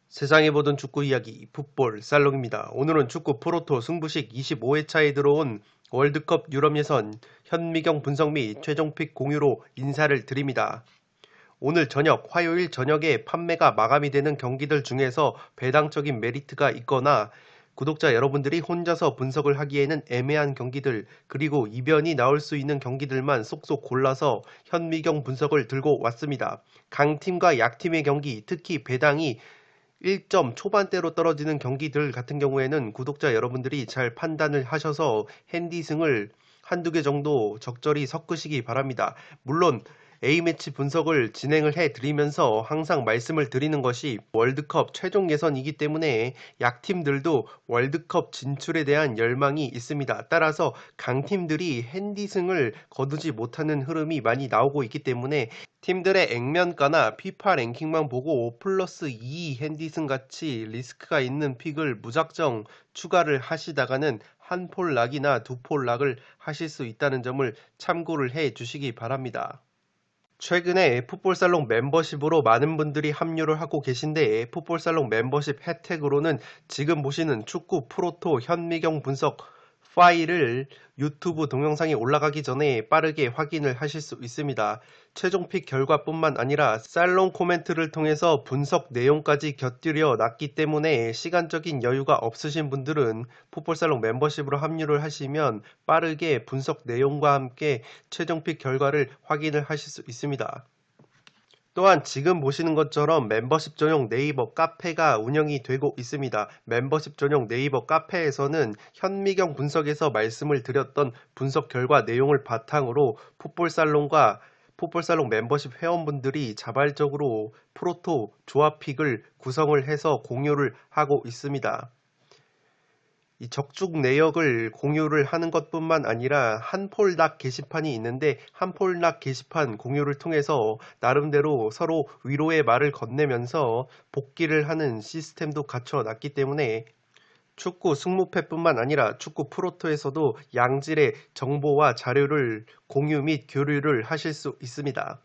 세상에 보던 축구 이야기 풋볼 살롱입니다. 오늘은 축구 프로토 승부식 25회차에 들어온 월드컵 유럽 예선 현미경 분석 및 최종픽 공유로 인사를 드립니다. 오늘 저녁 화요일 저녁에 판매가 마감이 되는 경기들 중에서 배당적인 메리트가 있거나 구독자 여러분들이 혼자서 분석을 하기에는 애매한 경기들, 그리고 이변이 나올 수 있는 경기들만 쏙쏙 골라서 현미경 분석을 들고 왔습니다. 강팀과 약팀의 경기, 특히 배당이 1점 초반대로 떨어지는 경기들 같은 경우에는 구독자 여러분들이 잘 판단을 하셔서 핸디승을 한두 개 정도 적절히 섞으시기 바랍니다. 물론 A매치 분석을 진행을 해드리면서 항상 말씀을 드리는 것이 월드컵 최종 예선이기 때문에 약팀들도 월드컵 진출에 대한 열망이 있습니다. 따라서 강팀들이 핸디승을 거두지 못하는 흐름이 많이 나오고 있기 때문에 팀들의 액면가나 피파 랭킹만 보고 플러스 2 핸디승 같이 리스크가 있는 픽을 무작정 추가를 하시다가는 한 폴 락이나 두 폴 락을 하실 수 있다는 점을 참고를 해 주시기 바랍니다. 최근에 풋볼살롱 멤버십으로 많은 분들이 합류를 하고 계신데 풋볼살롱 멤버십 혜택으로는 지금 보시는 축구 프로토 현미경 분석 파일을 유튜브 동영상이 올라가기 전에 빠르게 확인을 하실 수 있습니다. 최종픽 결과뿐만 아니라 살롱 코멘트를 통해서 분석 내용까지 곁들여 놨기 때문에 시간적인 여유가 없으신 분들은 풋볼살롱 멤버십으로 합류를 하시면 빠르게 분석 내용과 함께 최종픽 결과를 확인을 하실 수 있습니다. 또한 지금 보시는 것처럼 멤버십 전용 네이버 카페가 운영이 되고 있습니다. 멤버십 전용 네이버 카페에서는 현미경 분석에서 말씀을 드렸던 분석 결과 내용을 바탕으로 풋볼살롱과 풋볼살롱 멤버십 회원분들이 자발적으로 프로토 조합픽을 구성을 해서 공유를 하고 있습니다. 이 적중 내역을 공유를 하는 것뿐만 아니라 한폴락 게시판이 있는데 한폴락 게시판 공유를 통해서 나름대로 서로 위로의 말을 건네면서 복귀를 하는 시스템도 갖춰놨기 때문에 축구 승무패뿐만 아니라 축구 프로토에서도 양질의 정보와 자료를 공유 및 교류를 하실 수 있습니다.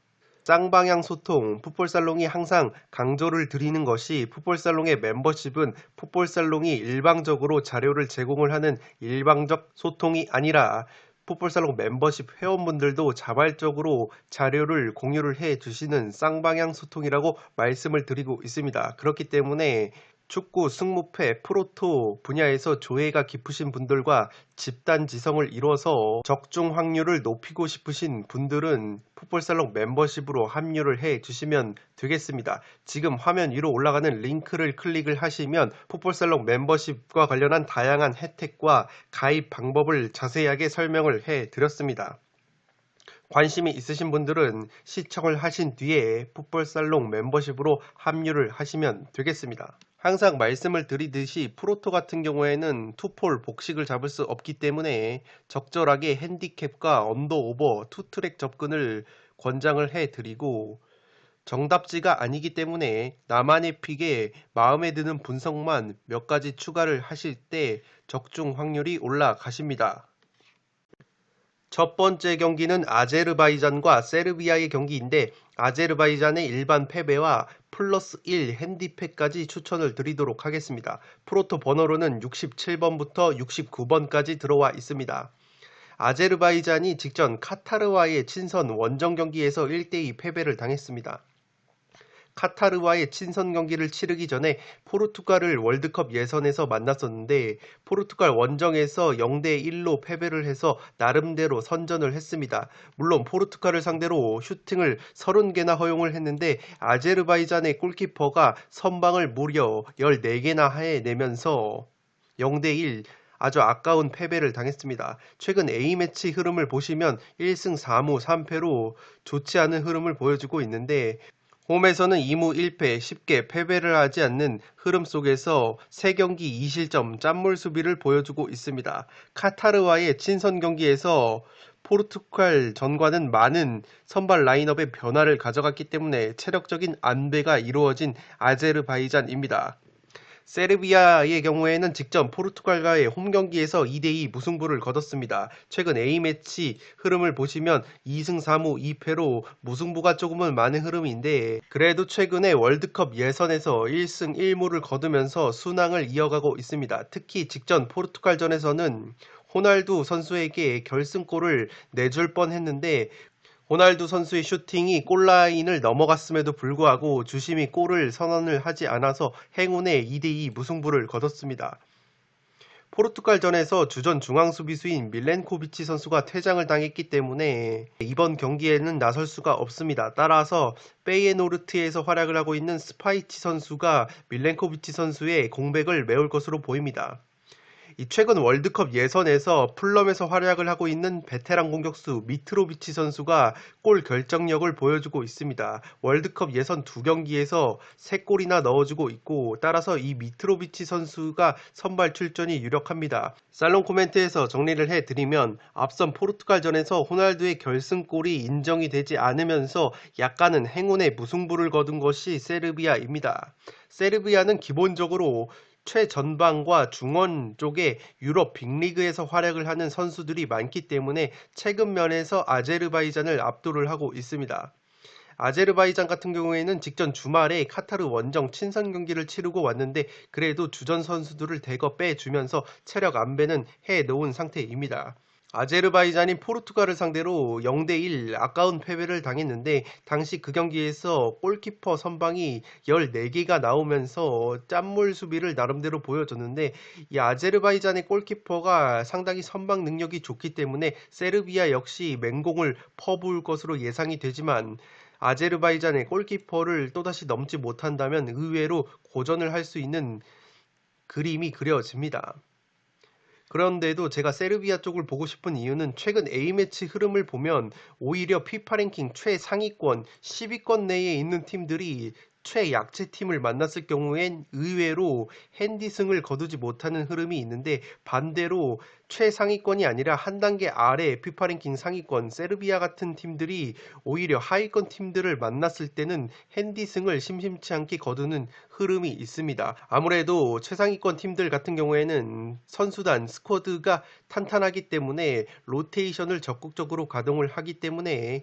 쌍방향 소통, 풋볼살롱이 항상 강조를 드리는 것이 풋볼살롱의 멤버십은 풋볼살롱이 일방적으로 자료를 제공을 하는 일방적 소통이 아니라 풋볼살롱 멤버십 회원분들도 자발적으로 자료를 공유를 해 주시는 쌍방향 소통이라고 말씀을 드리고 있습니다. 그렇기 때문에 축구 승무패 프로토 분야에서 조예가 깊으신 분들과 집단 지성을 이뤄서 적중 확률을 높이고 싶으신 분들은 풋볼살롱 멤버십으로 합류를 해 주시면 되겠습니다. 지금 화면 위로 올라가는 링크를 클릭을 하시면 풋볼살롱 멤버십과 관련한 다양한 혜택과 가입 방법을 자세하게 설명을 해 드렸습니다. 관심이 있으신 분들은 시청을 하신 뒤에 풋볼살롱 멤버십으로 합류를 하시면 되겠습니다. 항상 말씀을 드리듯이 프로토 같은 경우에는 투폴 복식을 잡을 수 없기 때문에 적절하게 핸디캡과 언더오버 투트랙 접근을 권장을 해드리고 정답지가 아니기 때문에 나만의 픽에 마음에 드는 분석만 몇 가지 추가를 하실 때 적중 확률이 올라가십니다. 첫 번째 경기는 아제르바이잔과 세르비아의 경기인데 아제르바이잔의 일반 패배와 플러스 1 핸디패까지 추천을 드리도록 하겠습니다. 프로토 번호로는 67번부터 69번까지 들어와 있습니다. 아제르바이잔이 직전 카타르와의 친선 원정 경기에서 1대2 패배를 당했습니다. 카타르와의 친선 경기를 치르기 전에 포르투갈을 월드컵 예선에서 만났었는데 포르투갈 원정에서 0대1로 패배를 해서 나름대로 선전을 했습니다. 물론 포르투갈을 상대로 슈팅을 30개나 허용을 했는데 아제르바이잔의 골키퍼가 선방을 무려 14개나 해내면서 0대1 아주 아까운 패배를 당했습니다. 최근 A매치 흐름을 보시면 1승 4무 3패로 좋지 않은 흐름을 보여주고 있는데 홈에서는 2무 1패 쉽게 패배를 하지 않는 흐름 속에서 3경기 2실점 짠물 수비를 보여주고 있습니다. 카타르와의 친선 경기에서 포르투갈전과는 많은 선발 라인업의 변화를 가져갔기 때문에 체력적인 안배가 이루어진 아제르바이잔입니다. 세르비아의 경우에는 직전 포르투갈과의 홈경기에서 2대2 무승부를 거뒀습니다. 최근 A매치 흐름을 보시면 2승 3무 2패로 무승부가 조금은 많은 흐름인데, 그래도 최근에 월드컵 예선에서 1승 1무를 거두면서 순항을 이어가고 있습니다. 특히 직전 포르투갈전에서는 호날두 선수에게 결승골을 내줄 뻔했는데, 호날두 선수의 슈팅이 골라인을 넘어갔음에도 불구하고 주심이 골을 선언을 하지 않아서 행운의 2대2 무승부를 거뒀습니다. 포르투갈전에서 주전 중앙수비수인 밀렌코비치 선수가 퇴장을 당했기 때문에 이번 경기에는 나설 수가 없습니다. 따라서 페이에노르트에서 활약을 하고 있는 스파이치 선수가 밀렌코비치 선수의 공백을 메울 것으로 보입니다. 최근 월드컵 예선에서 풀럼에서 활약을 하고 있는 베테랑 공격수 미트로비치 선수가 골 결정력을 보여주고 있습니다. 월드컵 예선 2경기에서 3골이나 넣어주고 있고, 따라서 이 미트로비치 선수가 선발 출전이 유력합니다. 살롱 코멘트에서 정리를 해드리면, 앞선 포르투갈전에서 호날두의 결승골이 인정이 되지 않으면서 약간은 행운의 무승부를 거둔 것이 세르비아입니다. 세르비아는 기본적으로 최전방과 중원 쪽에 유럽 빅리그에서 활약을 하는 선수들이 많기 때문에 최근 면에서 아제르바이잔을 압도를 하고 있습니다. 아제르바이잔 같은 경우에는 직전 주말에 카타르 원정 친선 경기를 치르고 왔는데, 그래도 주전 선수들을 대거 빼주면서 체력 안배는 해놓은 상태입니다. 아제르바이잔이 포르투갈을 상대로 0대1 아까운 패배를 당했는데, 당시 그 경기에서 골키퍼 선방이 14개가 나오면서 짠물 수비를 나름대로 보여줬는데, 이 아제르바이잔의 골키퍼가 상당히 선방 능력이 좋기 때문에 세르비아 역시 맹공을 퍼부을 것으로 예상이 되지만, 아제르바이잔의 골키퍼를 또다시 넘지 못한다면 의외로 고전을 할 수 있는 그림이 그려집니다. 그런데도 제가 세르비아 쪽을 보고 싶은 이유는, 최근 A매치 흐름을 보면 오히려 피파 랭킹 최상위권 10위권 내에 있는 팀들이 최약체 팀을 만났을 경우엔 의외로 핸디승을 거두지 못하는 흐름이 있는데, 반대로 최상위권이 아니라 한 단계 아래 피파 랭킹 상위권 세르비아 같은 팀들이 오히려 하위권 팀들을 만났을 때는 핸디승을 심심치 않게 거두는 흐름이 있습니다. 아무래도 최상위권 팀들 같은 경우에는 선수단 스쿼드가 탄탄하기 때문에 로테이션을 적극적으로 가동을 하기 때문에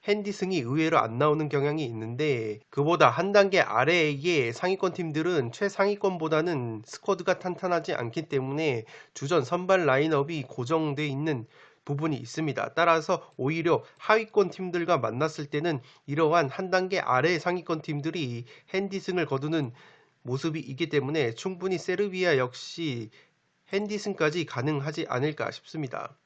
핸디승이 의외로 안 나오는 경향이 있는데, 그보다 한 단계 아래의 상위권 팀들은 최상위권보다는 스쿼드가 탄탄하지 않기 때문에 주전 선발 라인업이 고정되어 있는 부분이 있습니다. 따라서 오히려 하위권 팀들과 만났을 때는 이러한 한 단계 아래 상위권 팀들이 핸디승을 거두는 모습이 있기 때문에 충분히 세르비아 역시 핸디승까지 가능하지 않을까 싶습니다.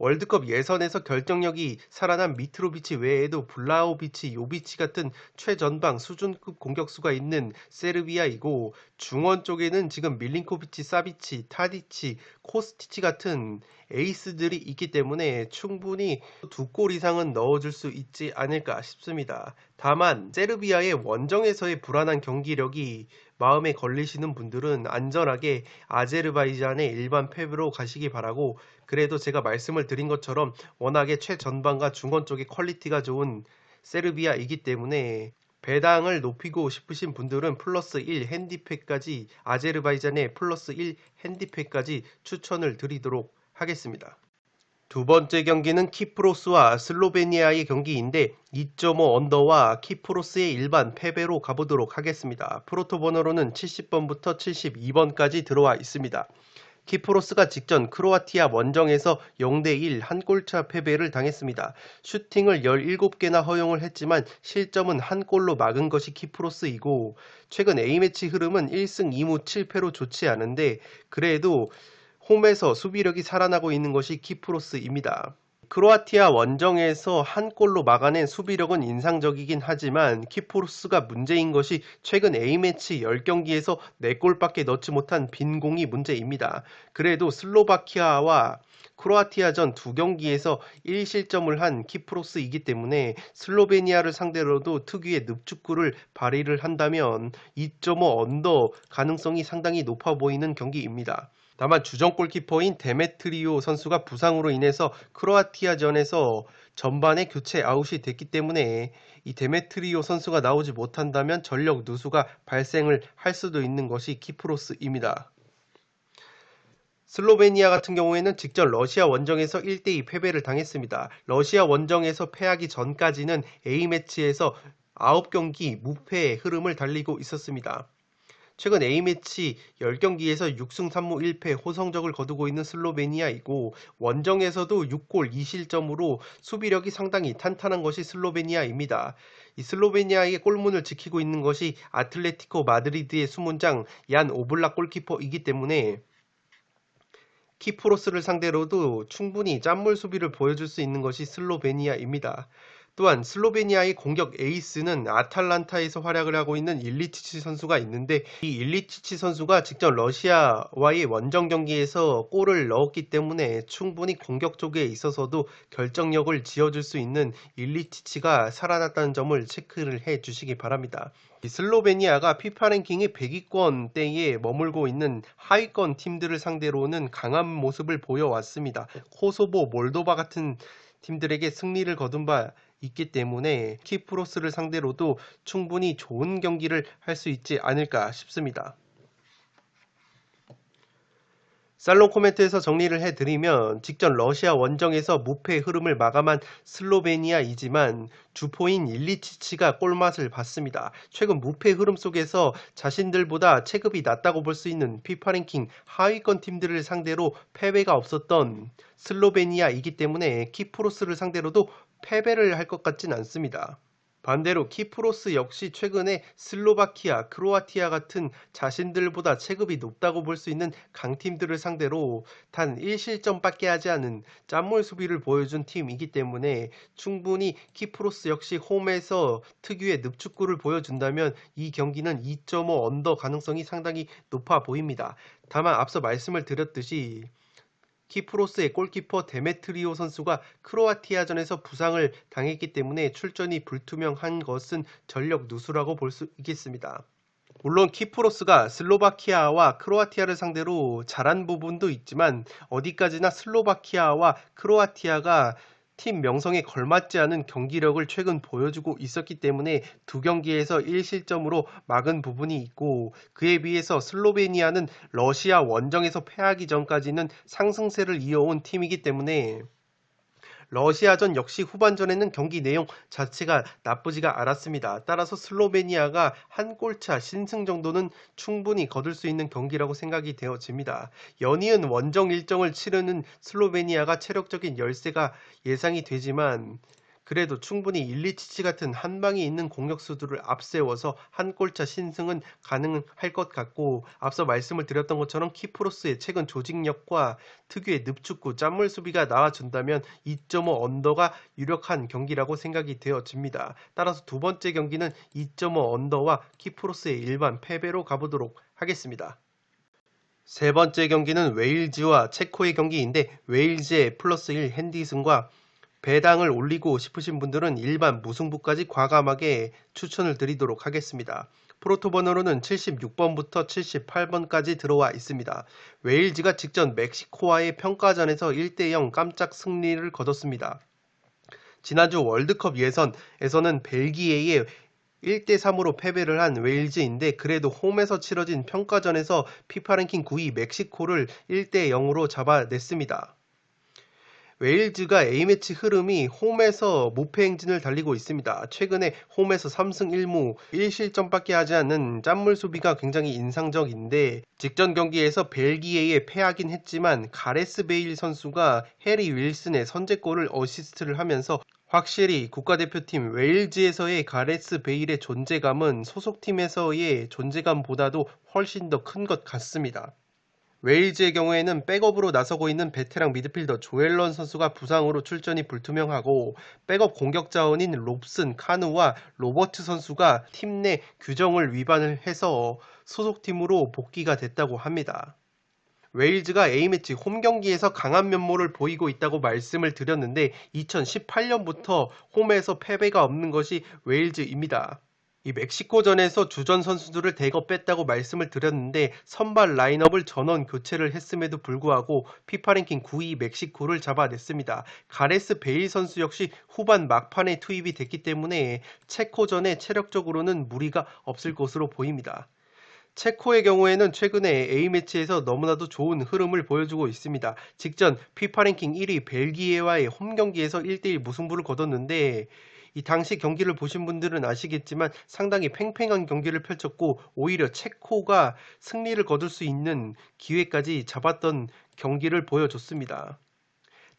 월드컵 예선에서 결정력이 살아난 미트로비치 외에도 블라호비치, 요비치 같은 최전방 수준급 공격수가 있는 세르비아이고, 중원 쪽에는 지금 밀린코비치, 사비치, 타디치, 코스티치 같은 에이스들이 있기 때문에 충분히 2골 이상은 넣어줄 수 있지 않을까 싶습니다. 다만 세르비아의 원정에서의 불안한 경기력이 마음에 걸리시는 분들은 안전하게 아제르바이잔의 일반 패배로 가시기 바라고, 그래도 제가 말씀을 드린 것처럼 워낙에 최전방과 중원 쪽의 퀄리티가 좋은 세르비아이기 때문에 배당을 높이고 싶으신 분들은 플러스 1 핸디팩까지, 아제르바이잔의 플러스 1 핸디팩까지 추천을 드리도록 하겠습니다. 두 번째 경기는 키프로스와 슬로베니아의 경기인데 2.5 언더와 키프로스의 일반 패배로 가보도록 하겠습니다. 프로토 번호로는 70번부터 72번까지 들어와 있습니다. 키프로스가 직전 크로아티아 원정에서 0대1 한 골차 패배를 당했습니다. 슈팅을 17개나 허용을 했지만 실점은 한 골로 막은 것이 키프로스이고, 최근 A매치 흐름은 1승 2무 7패로 좋지 않은데, 그래도 홈에서 수비력이 살아나고 있는 것이 키프로스입니다. 크로아티아 원정에서 한 골로 막아낸 수비력은 인상적이긴 하지만, 키프로스가 문제인 것이 최근 A매치 10경기에서 4골밖에 넣지 못한 빈공이 문제입니다. 그래도 슬로바키아와 크로아티아전 2경기에서 1실점을 한 키프로스이기 때문에 슬로베니아를 상대로도 특유의 늪축구를 발휘를 한다면 2.5 언더 가능성이 상당히 높아 보이는 경기입니다. 다만 주전 골키퍼인 데메트리오 선수가 부상으로 인해서 크로아티아전에서 전반에 교체 아웃이 됐기 때문에 이 데메트리오 선수가 나오지 못한다면 전력 누수가 발생을 할 수도 있는 것이 키프로스입니다. 슬로베니아 같은 경우에는 직전 러시아 원정에서 1대2 패배를 당했습니다. 러시아 원정에서 패하기 전까지는 A매치에서 9경기 무패의 흐름을 달리고 있었습니다. 최근 A매치 10경기에서 6승 3무 1패 호성적을 거두고 있는 슬로베니아이고 원정에서도 6골 2실점으로 수비력이 상당히 탄탄한 것이 슬로베니아입니다. 이 슬로베니아의 골문을 지키고 있는 것이 아틀레티코 마드리드의 수문장 얀 오블락 골키퍼이기 때문에 키프로스를 상대로도 충분히 짠물 수비를 보여줄 수 있는 것이 슬로베니아입니다. 또한 슬로베니아의 공격 에이스는 아탈란타에서 활약을 하고 있는 일리치치 선수가 있는데 이 일리치치 선수가 직전 러시아와의 원정 경기에서 골을 넣었기 때문에 충분히 공격 쪽에 있어서도 결정력을 지어줄 수 있는 일리치치가 살아났다는 점을 체크를 해 주시기 바랍니다. 이 슬로베니아가 피파 랭킹의 100위권대에 머물고 있는 하위권 팀들을 상대로는 강한 모습을 보여왔습니다. 코소보, 몰도바 같은 팀들에게 승리를 거둔 바 있기 때문에 키프로스를 상대로도 충분히 좋은 경기를 할 수 있지 않을까 싶습니다. 살롱 코멘트에서 정리를 해드리면 직전 러시아 원정에서 무패의 흐름을 마감한 슬로베니아이지만 주포인 일리치치가 골맛을 봤습니다. 최근 무패 흐름 속에서 자신들보다 체급이 낮다고 볼 수 있는 피파 랭킹 하위권 팀들을 상대로 패배가 없었던 슬로베니아이기 때문에 키프로스를 상대로도 패배를 할 것 같진 않습니다. 반대로 키프로스 역시 최근에 슬로바키아, 크로아티아 같은 자신들보다 체급이 높다고 볼 수 있는 강팀들을 상대로 단 1실점밖에 하지 않은 짠물 수비를 보여준 팀이기 때문에 충분히 키프로스 역시 홈에서 특유의 늪축구를 보여준다면 이 경기는 2.5 언더 가능성이 상당히 높아 보입니다. 다만 앞서 말씀을 드렸듯이 키프로스의 골키퍼 데메트리오 선수가 크로아티아전에서 부상을 당했기 때문에 출전이 불투명한 것은 전력 누수라고 볼 수 있겠습니다. 물론 키프로스가 슬로바키아와 크로아티아를 상대로 잘한 부분도 있지만 어디까지나 슬로바키아와 크로아티아가 팀 명성에 걸맞지 않은 경기력을 최근 보여주고 있었기 때문에 두 경기에서 1실점으로 막은 부분이 있고 그에 비해서 슬로베니아는 러시아 원정에서 패하기 전까지는 상승세를 이어온 팀이기 때문에 러시아전 역시 후반전에는 경기 내용 자체가 나쁘지가 않았습니다. 따라서 슬로베니아가 한 골차 신승 정도는 충분히 거둘 수 있는 경기라고 생각이 되어집니다. 연이은 원정 일정을 치르는 슬로베니아가 체력적인 열세가 예상이 되지만 그래도 충분히 일리치치 같은 한방에 있는 공격수들을 앞세워서 한 골차 신승은 가능할 것 같고 앞서 말씀을 드렸던 것처럼 키프로스의 최근 조직력과 특유의 늪축구 짠물 수비가 나와준다면 2.5 언더가 유력한 경기라고 생각이 되어집니다. 따라서 두 번째 경기는 2.5 언더와 키프로스의 일반 패배로 가보도록 하겠습니다. 세 번째 경기는 웨일즈와 체코의 경기인데 웨일즈의 플러스 1 핸디슨과 배당을 올리고 싶으신 분들은 일반 무승부까지 과감하게 추천을 드리도록 하겠습니다. 프로토 번호로는 76번부터 78번까지 들어와 있습니다. 웨일즈가 직전 멕시코와의 평가전에서 1대0 깜짝 승리를 거뒀습니다. 지난주 월드컵 예선에서는 벨기에에 1대3으로 패배를 한 웨일즈인데 그래도 홈에서 치러진 평가전에서 피파 랭킹 9위 멕시코를 1대0으로 잡아냈습니다. 웨일즈가 A매치 흐름이 홈에서 무패 행진을 달리고 있습니다. 최근에 홈에서 3승 1무 1실점밖에 하지 않는 짠물 수비가 굉장히 인상적인데 직전 경기에서 벨기에에 패하긴 했지만 가레스 베일 선수가 해리 윌슨의 선제골을 어시스트를 하면서 확실히 국가대표팀 웨일즈에서의 가레스 베일의 존재감은 소속팀에서의 존재감보다도 훨씬 더 큰 것 같습니다. 웨일즈의 경우에는 백업으로 나서고 있는 베테랑 미드필더 조엘런 선수가 부상으로 출전이 불투명하고 백업 공격 자원인 롭슨, 카누와 로버트 선수가 팀 내 규정을 위반을 해서 소속팀으로 복귀가 됐다고 합니다. 웨일즈가 A매치 홈 경기에서 강한 면모를 보이고 있다고 말씀을 드렸는데 2018년부터 홈에서 패배가 없는 것이 웨일즈입니다. 이 멕시코전에서 주전 선수들을 대거 뺐다고 말씀을 드렸는데 선발 라인업을 전원 교체를 했음에도 불구하고 피파 랭킹 9위 멕시코를 잡아냈습니다. 가레스 베일 선수 역시 후반 막판에 투입이 됐기 때문에 체코전에 체력적으로는 무리가 없을 것으로 보입니다. 체코의 경우에는 최근에 A매치에서 너무나도 좋은 흐름을 보여주고 있습니다. 직전 피파 랭킹 1위 벨기에와의 홈경기에서 1대1 무승부를 거뒀는데 이 당시 경기를 보신 분들은 아시겠지만 상당히 팽팽한 경기를 펼쳤고 오히려 체코가 승리를 거둘 수 있는 기회까지 잡았던 경기를 보여줬습니다.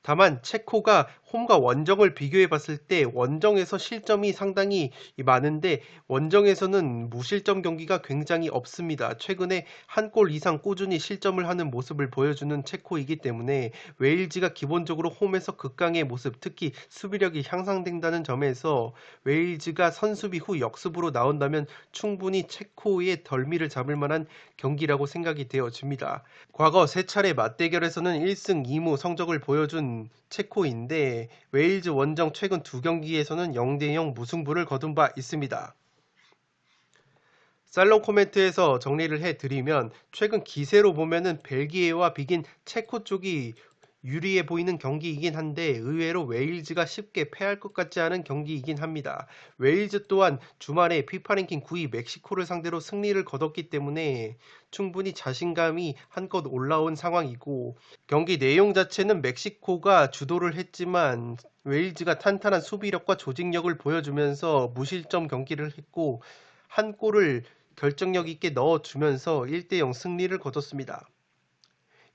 다만 체코가 홈과 원정을 비교해 봤을 때 원정에서 실점이 상당히 많은데 원정에서는 무실점 경기가 굉장히 없습니다. 최근에 한 골 이상 꾸준히 실점을 하는 모습을 보여주는 체코이기 때문에 웨일즈가 기본적으로 홈에서 극강의 모습, 특히 수비력이 향상된다는 점에서 웨일즈가 선수비 후 역습으로 나온다면 충분히 체코의 덜미를 잡을 만한 경기라고 생각이 되어집니다. 과거 세 차례 맞대결에서는 1승 2무 성적을 보여준 체코인데 웨일즈 원정 최근 두 경기에서는 0대0 무승부를 거둔 바 있습니다. 살롱 코멘트에서 정리를 해드리면 최근 기세로 보면은 벨기에와 비긴 체코 쪽이 유리해 보이는 경기이긴 한데 의외로 웨일즈가 쉽게 패할 것 같지 않은 경기이긴 합니다. 웨일즈 또한 주말에 피파 랭킹 9위 멕시코를 상대로 승리를 거뒀기 때문에 충분히 자신감이 한껏 올라온 상황이고 경기 내용 자체는 멕시코가 주도를 했지만 웨일즈가 탄탄한 수비력과 조직력을 보여주면서 무실점 경기를 했고 한 골을 결정력 있게 넣어주면서 1대0 승리를 거뒀습니다.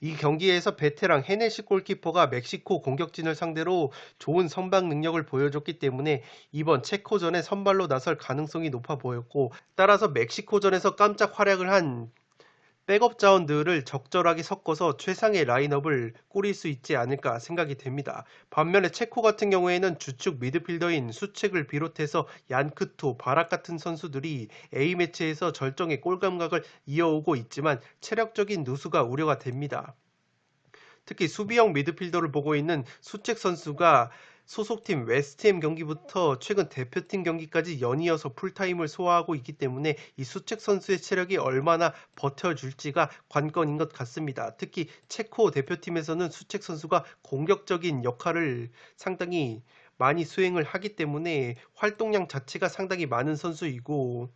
이 경기에서 베테랑 헤네시 골키퍼가 멕시코 공격진을 상대로 좋은 선방 능력을 보여줬기 때문에 이번 체코전에 선발로 나설 가능성이 높아 보였고 따라서 멕시코전에서 깜짝 활약을 한 백업 자원들을 적절하게 섞어서 최상의 라인업을 꾸릴 수 있지 않을까 생각이 됩니다. 반면에 체코 같은 경우에는 주축 미드필더인 수책을 비롯해서 얀크토, 바락 같은 선수들이 A매치에서 절정의 골 감각을 이어오고 있지만 체력적인 누수가 우려가 됩니다. 특히 수비형 미드필더를 보고 있는 수책 선수가 소속팀 웨스트햄 경기부터 최근 대표팀 경기까지 연이어서 풀타임을 소화하고 있기 때문에 이 수책 선수의 체력이 얼마나 버텨줄지가 관건인 것 같습니다. 특히 체코 대표팀에서는 수책 선수가 공격적인 역할을 상당히 많이 수행을 하기 때문에 활동량 자체가 상당히 많은 선수이고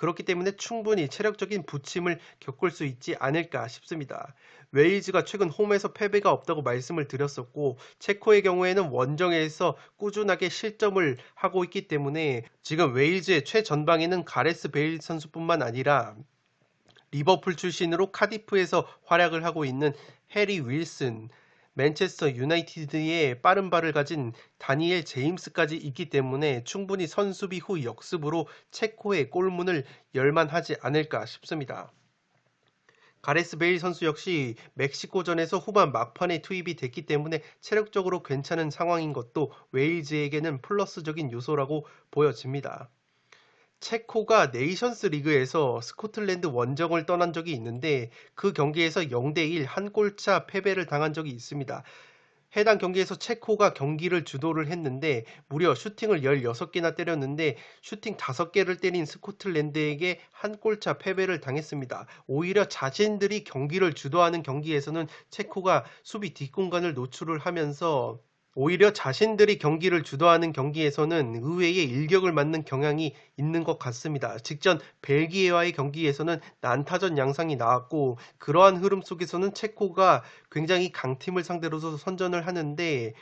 그렇기 때문에 충분히 체력적인 부침을 겪을 수 있지 않을까 싶습니다. 웨일즈가 최근 홈에서 패배가 없다고 말씀을 드렸었고 체코의 경우에는 원정에서 꾸준하게 실점을 하고 있기 때문에 지금 웨일즈의 최전방에는 가레스 베일 선수뿐만 아니라 리버풀 출신으로 카디프에서 활약을 하고 있는 해리 윌슨, 맨체스터 유나이티드의 빠른 발을 가진 다니엘 제임스까지 있기 때문에 충분히 선수비 후 역습으로 체코의 골문을 열만하지 않을까 싶습니다. 가레스 베일 선수 역시 멕시코전에서 후반 막판에 투입이 됐기 때문에 체력적으로 괜찮은 상황인 것도 웨일즈에게는 플러스적인 요소라고 보여집니다. 체코가 네이션스 리그에서 스코틀랜드 원정을 떠난 적이 있는데 그 경기에서 0대1 한 골차 패배를 당한 적이 있습니다. 해당 경기에서 체코가 경기를 주도를 했는데 무려 슈팅을 16개나 때렸는데 슈팅 5개를 때린 스코틀랜드에게 한 골차 패배를 당했습니다. 오히려 자신들이 경기를 주도하는 경기에서는 체코가 수비 뒷공간을 노출을 하면서 오히려 자신들이 경기를 주도하는 경기에서는 의외의 일격을 맞는 경향이 있는 것 같습니다. 직전 벨기에와의 경기에서는 난타전 양상이 나왔고 그러한 흐름 속에서는 체코가 굉장히 강팀을 상대로서 선전을 하는데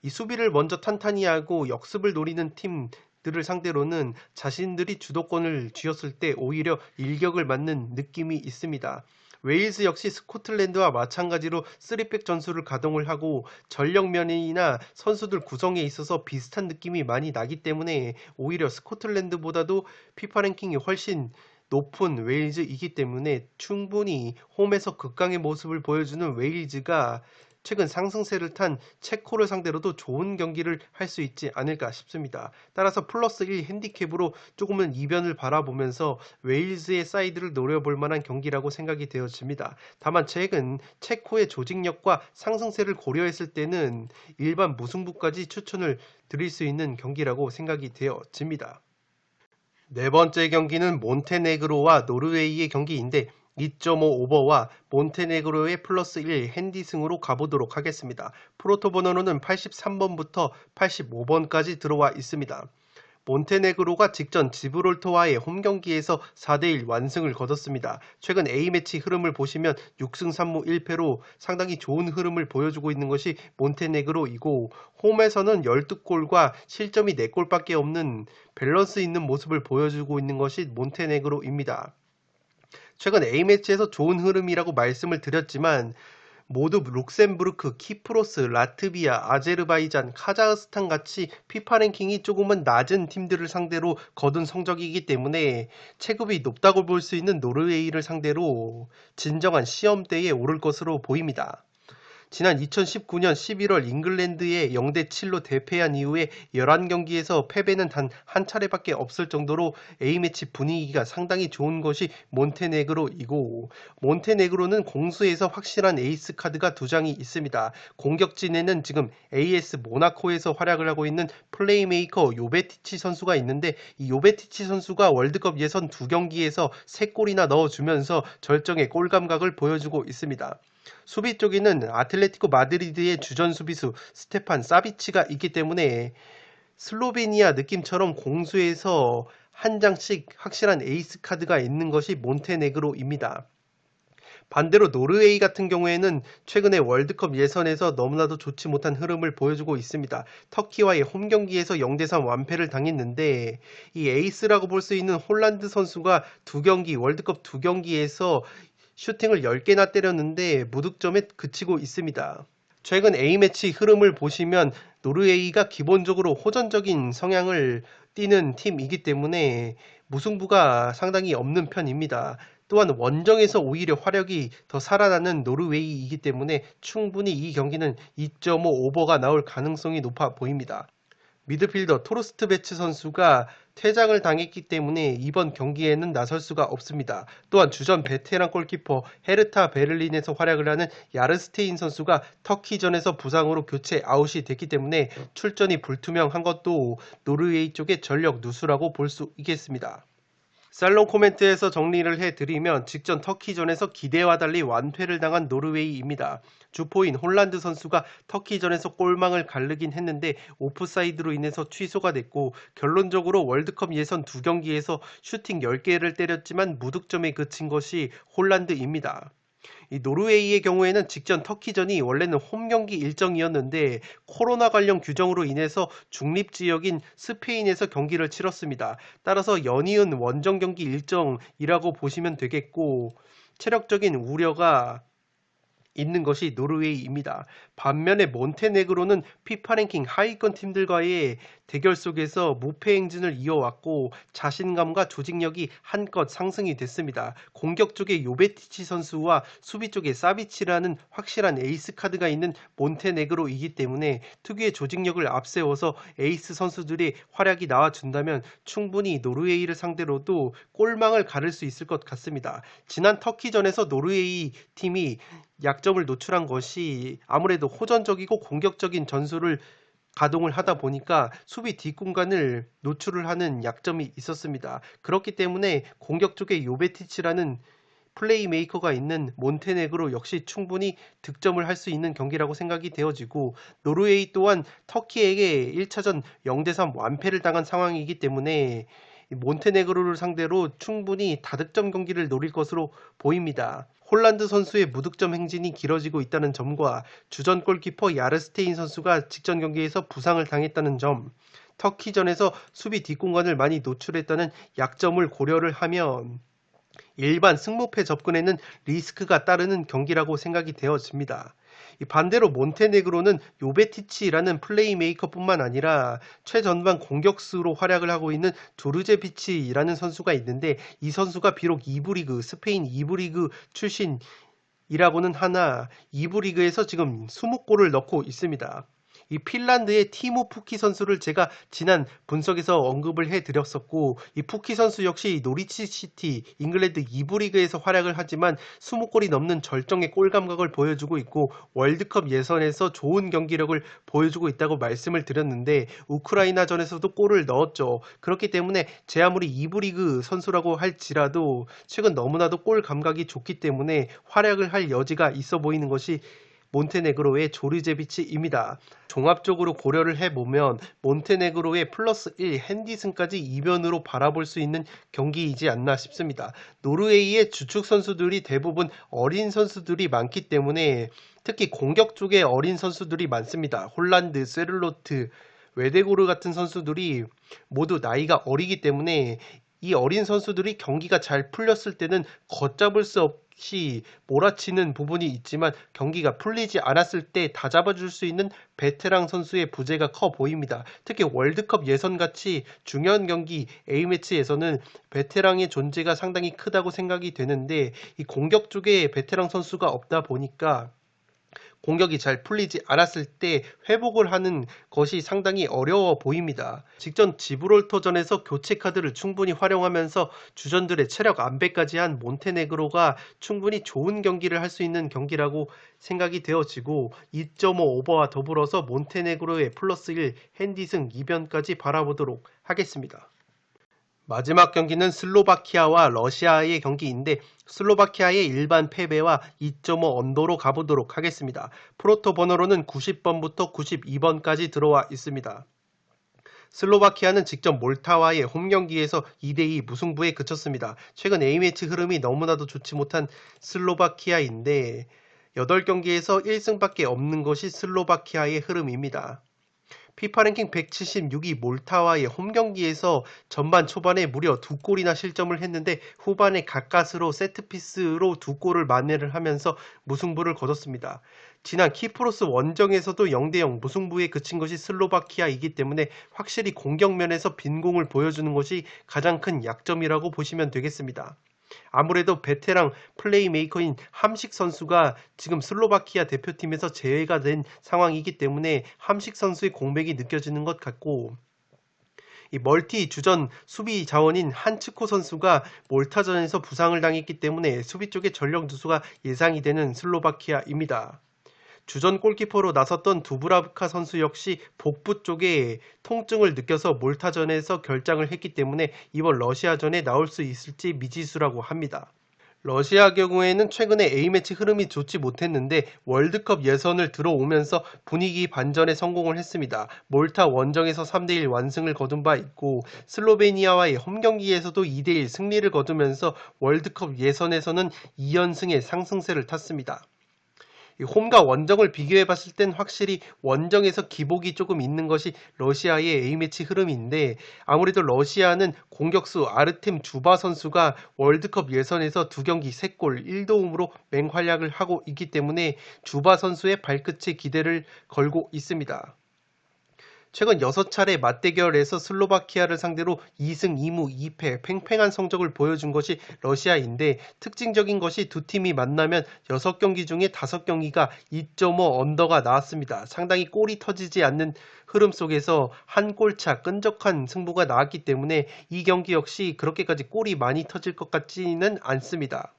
이 수비를 먼저 탄탄히 하고 역습을 노리는 팀들을 상대로는 자신들이 주도권을 쥐었을 때 오히려 일격을 맞는 느낌이 있습니다. 웨일즈 역시 스코틀랜드와 마찬가지로 3백 전술을 가동을 하고 전력면이나 선수들 구성에 있어서 비슷한 느낌이 많이 나기 때문에 오히려 스코틀랜드보다도 피파 랭킹이 훨씬 높은 웨일즈이기 때문에 충분히 홈에서 극강의 모습을 보여주는 웨일즈가 최근 상승세를 탄 체코를 상대로도 좋은 경기를 할 수 있지 않을까 싶습니다. 따라서 플러스 1 핸디캡으로 조금은 이변을 바라보면서 웨일즈의 사이드를 노려볼 만한 경기라고 생각이 되어집니다. 다만 최근 체코의 조직력과 상승세를 고려했을 때는 일반 무승부까지 추천을 드릴 수 있는 경기라고 생각이 되어집니다. 네 번째 경기는 몬테네그로와 노르웨이의 경기인데 2.5 오버와 몬테네그로의 플러스 1 핸디승으로 가보도록 하겠습니다. 프로토 번호로는 83번부터 85번까지 들어와 있습니다. 몬테네그로가 직전 지브롤터와의 홈경기에서 4대1 완승을 거뒀습니다. 최근 A매치 흐름을 보시면 6승 3무 1패로 상당히 좋은 흐름을 보여주고 있는 것이 몬테네그로이고, 홈에서는 12골과 실점이 4골밖에 없는 밸런스 있는 모습을 보여주고 있는 것이 몬테네그로입니다. 최근 A매치에서 좋은 흐름이라고 말씀을 드렸지만 모두 룩셈부르크, 키프로스, 라트비아, 아제르바이잔, 카자흐스탄 같이 피파 랭킹이 조금은 낮은 팀들을 상대로 거둔 성적이기 때문에 체급이 높다고 볼 수 있는 노르웨이를 상대로 진정한 시험대에 오를 것으로 보입니다. 지난 2019년 11월 잉글랜드에 0대7로 대패한 이후에 11경기에서 패배는 단 한 차례밖에 없을 정도로 A매치 분위기가 상당히 좋은 것이 몬테네그로이고, 몬테네그로는 공수에서 확실한 에이스 카드가 2장이 있습니다. 공격진에는 지금 AS 모나코에서 활약을 하고 있는 플레이메이커 요베티치 선수가 있는데, 이 요베티치 선수가 월드컵 예선 2경기에서 3골이나 넣어주면서 절정의 골 감각을 보여주고 있습니다. 수비 쪽에는 아틀레티코 마드리드의 주전 수비수 스테판 사비치가 있기 때문에 슬로베니아 느낌처럼 공수에서 한 장씩 확실한 에이스 카드가 있는 것이 몬테네그로입니다. 반대로 노르웨이 같은 경우에는 최근에 월드컵 예선에서 너무나도 좋지 못한 흐름을 보여주고 있습니다. 터키와의 홈경기에서 0대3 완패를 당했는데, 이 에이스라고 볼 수 있는 홀란드 선수가 월드컵 2경기에서 슈팅을 10개나 때렸는데 무득점에 그치고 있습니다. 최근 A매치 흐름을 보시면 노르웨이가 기본적으로 호전적인 성향을 띠는 팀이기 때문에 무승부가 상당히 없는 편입니다. 또한 원정에서 오히려 화력이 더 살아나는 노르웨이이기 때문에 충분히 이 경기는 2.5 오버가 나올 가능성이 높아 보입니다. 미드필더 토르스트베츠 선수가 퇴장을 당했기 때문에 이번 경기에는 나설 수가 없습니다. 또한 주전 베테랑 골키퍼 헤르타 베를린에서 활약을 하는 야르스테인 선수가 터키전에서 부상으로 교체 아웃이 됐기 때문에 출전이 불투명한 것도 노르웨이 쪽의 전력 누수라고 볼 수 있겠습니다. 살롱 코멘트에서 정리를 해드리면 직전 터키전에서 기대와 달리 완패를 당한 노르웨이입니다. 주포인 홀란드 선수가 터키전에서 골망을 가르긴 했는데 오프사이드로 인해서 취소가 됐고, 결론적으로 월드컵 예선 2경기에서 슈팅 10개를 때렸지만 무득점에 그친 것이 홀란드입니다. 이 노르웨이의 경우에는 직전 터키전이 원래는 홈경기 일정이었는데 코로나 관련 규정으로 인해서 중립지역인 스페인에서 경기를 치렀습니다. 따라서 연이은 원정 경기 일정이라고 보시면 되겠고, 체력적인 우려가 있는 것이 노르웨이입니다. 반면에 몬테네그로는 피파 랭킹 하위권 팀들과의 대결 속에서 무패 행진을 이어왔고 자신감과 조직력이 한껏 상승이 됐습니다. 공격 쪽에 요베티치 선수와 수비 쪽에 사비치라는 확실한 에이스 카드가 있는 몬테네그로이기 때문에 특유의 조직력을 앞세워서 에이스 선수들의 활약이 나와준다면 충분히 노르웨이를 상대로도 골망을 가를 수 있을 것 같습니다. 지난 터키전에서 노르웨이 팀이 약점을 노출한 것이 아무래도 호전적이고 공격적인 전술을 가동을 하다 보니까 수비 뒷공간을 노출을 하는 약점이 있었습니다. 그렇기 때문에 공격 쪽에 요베티치라는 플레이메이커가 있는 몬테네그로 역시 충분히 득점을 할 수 있는 경기라고 생각이 되어지고, 노르웨이 또한 터키에게 1차전 0대3 완패를 당한 상황이기 때문에 몬테네그로를 상대로 충분히 다득점 경기를 노릴 것으로 보입니다. 홀란드 선수의 무득점 행진이 길어지고 있다는 점과 주전 골키퍼 야르스테인 선수가 직전 경기에서 부상을 당했다는 점, 터키전에서 수비 뒷공간을 많이 노출했다는 약점을 고려를 하면 일반 승무패 접근에는 리스크가 따르는 경기라고 생각이 되어집니다. 반대로 몬테네그로는 요베티치라는 플레이메이커뿐만 아니라 최전방 공격수로 활약을 하고 있는 두르제비치라는 선수가 있는데, 이 선수가 비록 2부 리그, 스페인 2부 리그 출신이라고는 하나 2부 리그에서 지금 20골을 넣고 있습니다. 이 핀란드의 티모 푸키 선수를 제가 지난 분석에서 언급을 해드렸었고, 이 푸키 선수 역시 노리치 시티, 잉글랜드 2부 리그에서 활약을 하지만 20골이 넘는 절정의 골 감각을 보여주고 있고 월드컵 예선에서 좋은 경기력을 보여주고 있다고 말씀을 드렸는데 우크라이나전에서도 골을 넣었죠. 그렇기 때문에 제 아무리 2부 리그 선수라고 할지라도 최근 너무나도 골 감각이 좋기 때문에 활약을 할 여지가 있어 보이는 것이 몬테네그로의 조르제비치입니다. 종합적으로 고려를 해보면 몬테네그로의 플러스 1 핸디슨까지 이변으로 바라볼 수 있는 경기이지 않나 싶습니다. 노르웨이의 주축 선수들이 대부분 어린 선수들이 많기 때문에 특히 공격 쪽에 어린 선수들이 많습니다. 홀란드, 세를로트, 웨데고르 같은 선수들이 모두 나이가 어리기 때문에 이 어린 선수들이 경기가 잘 풀렸을 때는 걷잡을 수 없이 몰아치는 부분이 있지만 경기가 풀리지 않았을 때 다 잡아줄 수 있는 베테랑 선수의 부재가 커 보입니다. 특히 월드컵 예선같이 중요한 경기 A매치에서는 베테랑의 존재가 상당히 크다고 생각이 되는데 이 공격 쪽에 베테랑 선수가 없다 보니까 공격이 잘 풀리지 않았을 때 회복을 하는 것이 상당히 어려워 보입니다. 직전 지브롤터전에서 교체 카드를 충분히 활용하면서 주전들의 체력 안배까지 한 몬테네그로가 충분히 좋은 경기를 할 수 있는 경기라고 생각이 되어지고 2.5 오버와 더불어서 몬테네그로의 플러스 1 핸디승 2변까지 바라보도록 하겠습니다. 마지막 경기는 슬로바키아와 러시아의 경기인데 슬로바키아의 일반 패배와 2.5 언더로 가보도록 하겠습니다. 프로토 번호로는 90번부터 92번까지 들어와 있습니다. 슬로바키아는 직접 몰타와의 홈경기에서 2대2 무승부에 그쳤습니다. 최근 A매치 흐름이 너무나도 좋지 못한 슬로바키아인데 8경기에서 1승밖에 없는 것이 슬로바키아의 흐름입니다. 피파 랭킹 176위 몰타와의 홈경기에서 전반 초반에 무려 2골이나 실점을 했는데 후반에 가까스로 세트피스로 2골을 만회를 하면서 무승부를 거뒀습니다. 지난 키프로스 원정에서도 0대0 무승부에 그친 것이 슬로바키아이기 때문에 확실히 공격면에서 빈공을 보여주는 것이 가장 큰 약점이라고 보시면 되겠습니다. 아무래도 베테랑 플레이메이커인 함식 선수가 지금 슬로바키아 대표팀에서 제외가 된 상황이기 때문에 함식 선수의 공백이 느껴지는 것 같고 이 멀티 주전 수비 자원인 한츠코 선수가 몰타전에서 부상을 당했기 때문에 수비 쪽에 전력 누수가 예상이 되는 슬로바키아입니다. 주전 골키퍼로 나섰던 두브라브카 선수 역시 복부 쪽에 통증을 느껴서 몰타전에서 결장을 했기 때문에 이번 러시아전에 나올 수 있을지 미지수라고 합니다. 러시아 경우에는 최근에 A매치 흐름이 좋지 못했는데 월드컵 예선을 들어오면서 분위기 반전에 성공을 했습니다. 몰타 원정에서 3대1 완승을 거둔 바 있고 슬로베니아와의 홈경기에서도 2대1 승리를 거두면서 월드컵 예선에서는 2연승의 상승세를 탔습니다. 홈과 원정을 비교해 봤을 땐 확실히 원정에서 기복이 조금 있는 것이 러시아의 A매치 흐름인데 아무래도 러시아는 공격수 아르템 주바 선수가 월드컵 예선에서 2경기 3골 1도움으로 맹활약을 하고 있기 때문에 주바 선수의 발끝에 기대를 걸고 있습니다. 최근 6차례 맞대결에서 슬로바키아를 상대로 2승 2무 2패 팽팽한 성적을 보여준 것이 러시아인데 특징적인 것이 두 팀이 만나면 6경기 중에 5경기가 2.5 언더가 나왔습니다. 상당히 골이 터지지 않는 흐름 속에서 한 골차 끈적한 승부가 나왔기 때문에 이 경기 역시 그렇게까지 골이 많이 터질 것 같지는 않습니다.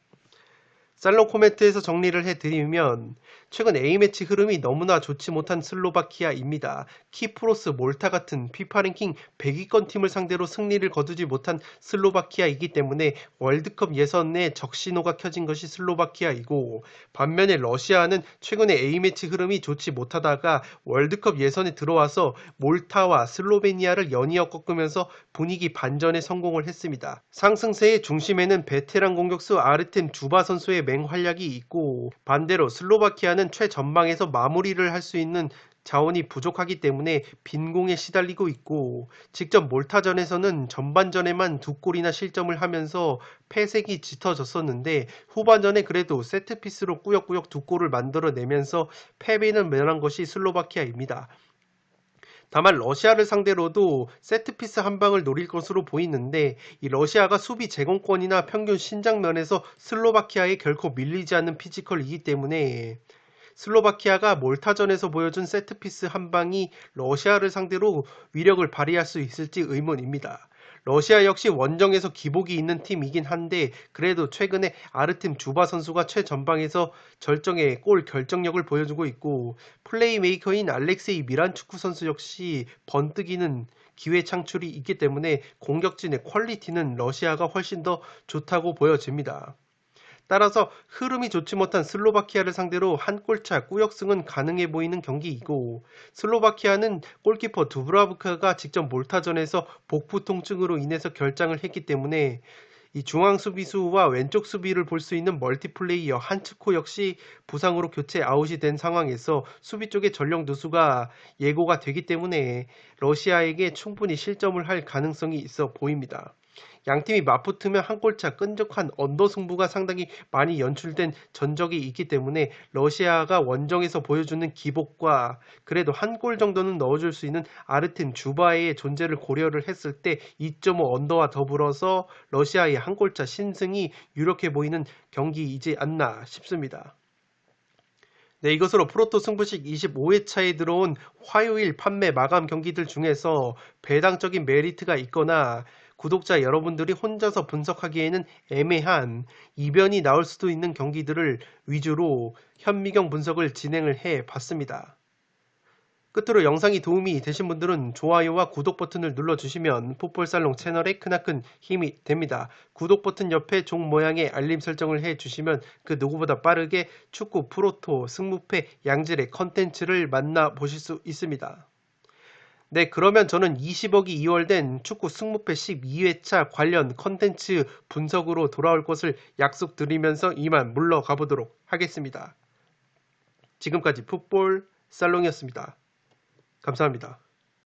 살롱 코멘트에서 정리를 해드리면 최근 A매치 흐름이 너무나 좋지 못한 슬로바키아입니다. 키프로스, 몰타 같은 피파 랭킹 100위권 팀을 상대로 승리를 거두지 못한 슬로바키아이기 때문에 월드컵 예선에 적신호가 켜진 것이 슬로바키아이고 반면에 러시아는 최근에 A매치 흐름이 좋지 못하다가 월드컵 예선에 들어와서 몰타와 슬로베니아를 연이어 꺾으면서 분위기 반전에 성공을 했습니다. 상승세의 중심에는 베테랑 공격수 아르템 주바 선수의 맹활약이 있고 반대로 슬로바키아는 최전방에서 마무리를 할 수 있는 자원이 부족하기 때문에 빈공에 시달리고 있고 직접 몰타전에서는 전반전에만 2골이나 실점을 하면서 패색이 짙어졌었는데 후반전에 그래도 세트피스로 꾸역꾸역 2골을 만들어내면서 패배는 면한 것이 슬로바키아입니다. 다만 러시아를 상대로도 세트피스 한 방을 노릴 것으로 보이는데 이 러시아가 수비 제공권이나 평균 신장 면에서 슬로바키아에 결코 밀리지 않는 피지컬이기 때문에 슬로바키아가 몰타전에서 보여준 세트피스 한 방이 러시아를 상대로 위력을 발휘할 수 있을지 의문입니다. 러시아 역시 원정에서 기복이 있는 팀이긴 한데 그래도 최근에 아르템 주바 선수가 최전방에서 절정의 골 결정력을 보여주고 있고 플레이메이커인 알렉세이 미란 축구 선수 역시 번뜩이는 기회 창출이 있기 때문에 공격진의 퀄리티는 러시아가 훨씬 더 좋다고 보여집니다. 따라서 흐름이 좋지 못한 슬로바키아를 상대로 한 골차 꾸역승은 가능해 보이는 경기이고 슬로바키아는 골키퍼 두브라브카가 직접 몰타전에서 복부 통증으로 인해서 결장을 했기 때문에 이 중앙 수비수와 왼쪽 수비를 볼 수 있는 멀티플레이어 한츠코 역시 부상으로 교체 아웃이 된 상황에서 수비 쪽의 전력 누수가 예고가 되기 때문에 러시아에게 충분히 실점을 할 가능성이 있어 보입니다. 양팀이 맞붙으면 한 골차 끈적한 언더 승부가 상당히 많이 연출된 전적이 있기 때문에 러시아가 원정에서 보여주는 기복과 그래도 한 골 정도는 넣어줄 수 있는 아르템 주바의 존재를 고려를 했을 때 2.5 언더와 더불어서 러시아의 한 골차 신승이 유력해 보이는 경기이지 않나 싶습니다. 네, 이것으로 프로토 승부식 25회차에 들어온 화요일 판매 마감 경기들 중에서 배당적인 메리트가 있거나 구독자 여러분들이 혼자서 분석하기에는 애매한 이변이 나올 수도 있는 경기들을 위주로 현미경 분석을 진행을 해 봤습니다. 끝으로 영상이 도움이 되신 분들은 좋아요와 구독 버튼을 눌러주시면 풋볼살롱 채널에 크나큰 힘이 됩니다. 구독 버튼 옆에 종 모양의 알림 설정을 해주시면 그 누구보다 빠르게 축구 프로토 승무패 양질의 컨텐츠를 만나보실 수 있습니다. 네, 그러면 저는 20억이 이월된 축구 승무패 12회차 관련 컨텐츠 분석으로 돌아올 것을 약속드리면서 이만 물러가 보도록 하겠습니다. 지금까지 풋볼 살롱이었습니다. 감사합니다.